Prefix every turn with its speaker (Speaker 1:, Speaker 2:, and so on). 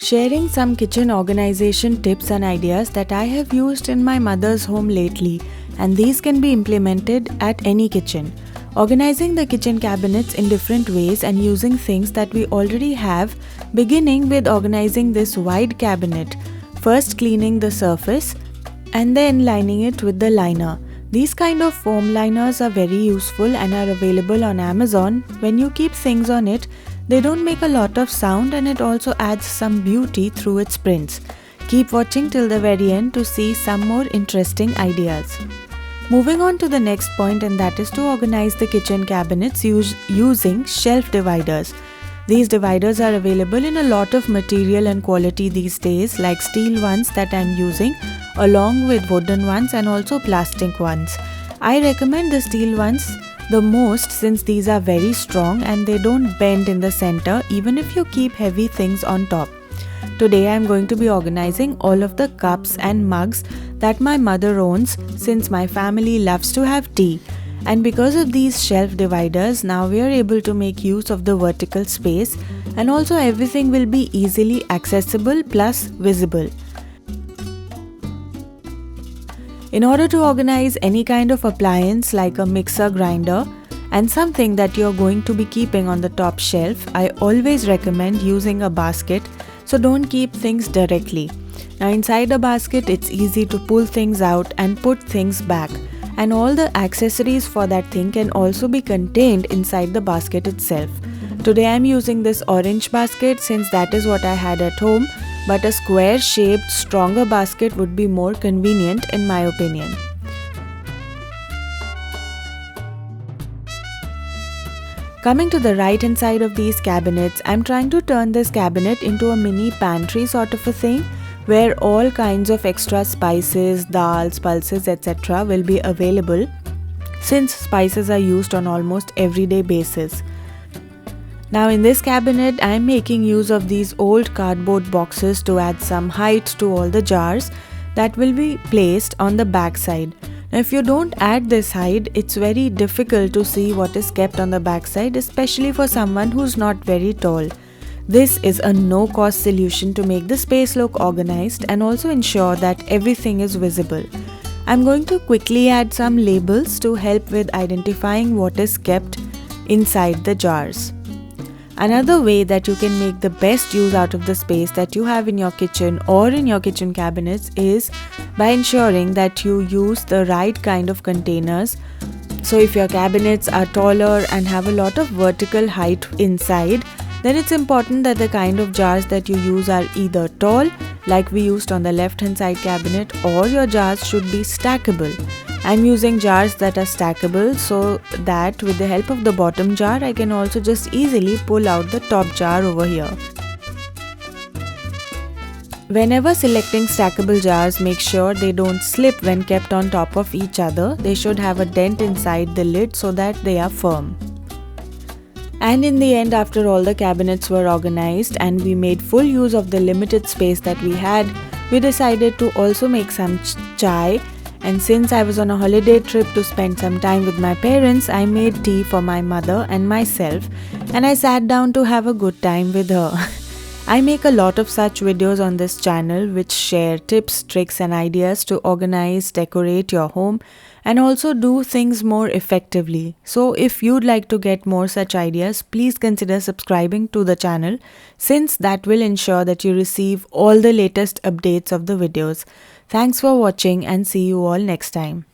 Speaker 1: Sharing some kitchen organization tips and ideas that I have used in my mother's home lately, and these can be implemented at any kitchen. Organizing the kitchen cabinets in different ways and using things that we already have, beginning with organizing this wide cabinet, first cleaning the surface and then lining it with the liner. These kind of foam liners are very useful and are available on Amazon. When you keep things on it, they don't make a lot of sound and it also adds some beauty through its prints. Keep watching till the very end to see some more interesting ideas. Moving on to the next point, and that is to organize the kitchen cabinets using shelf dividers. These dividers are available in a lot of material and quality these days, like steel ones that I'm using along with wooden ones and also plastic ones. I recommend the steel ones the most since these are very strong and they don't bend in the center even if you keep heavy things on top. Today I am going to be organizing all of the cups and mugs that my mother owns since my family loves to have tea. And because of these shelf dividers, now we are able to make use of the vertical space and also everything will be easily accessible plus visible. In order to organize any kind of appliance like a mixer grinder and something that you're going to be keeping on the top shelf, I always recommend using a basket, so don't keep things directly. Now inside a basket, it's easy to pull things out and put things back, and all the accessories for that thing can also be contained inside the basket itself. Today I'm using this orange basket since that is what I had at home, but a square shaped stronger basket would be more convenient in my opinion. Coming to the right hand side of these cabinets, I'm trying to turn this cabinet into a mini pantry sort of a thing where all kinds of extra spices, dals, pulses, etc. will be available since spices are used on almost everyday basis. Now in this cabinet, I am making use of these old cardboard boxes to add some height to all the jars that will be placed on the back side. Now if you don't add this height, it's very difficult to see what is kept on the back side, especially for someone who's not very tall. This is a no-cost solution to make the space look organized and also ensure that everything is visible. I'm going to quickly add some labels to help with identifying what is kept inside the jars. Another way that you can make the best use out of the space that you have in your kitchen or in your kitchen cabinets is by ensuring that you use the right kind of containers. So if your cabinets are taller and have a lot of vertical height inside, then it's important that the kind of jars that you use are either tall, like we used on the left hand side cabinet, or your jars should be stackable. I'm using jars that are stackable so that with the help of the bottom jar, I can also just easily pull out the top jar over here. Whenever selecting stackable jars, make sure they don't slip when kept on top of each other. They should have a dent inside the lid so that they are firm. And in the end, after all the cabinets were organized and we made full use of the limited space that we had, we decided to also make some chai. And since I was on a holiday trip to spend some time with my parents, I made tea for my mother and myself, and I sat down to have a good time with her. I make a lot of such videos on this channel which share tips, tricks and ideas to organize, decorate your home and also do things more effectively. So if you'd like to get more such ideas, please consider subscribing to the channel since that will ensure that you receive all the latest updates of the videos. Thanks for watching and see you all next time.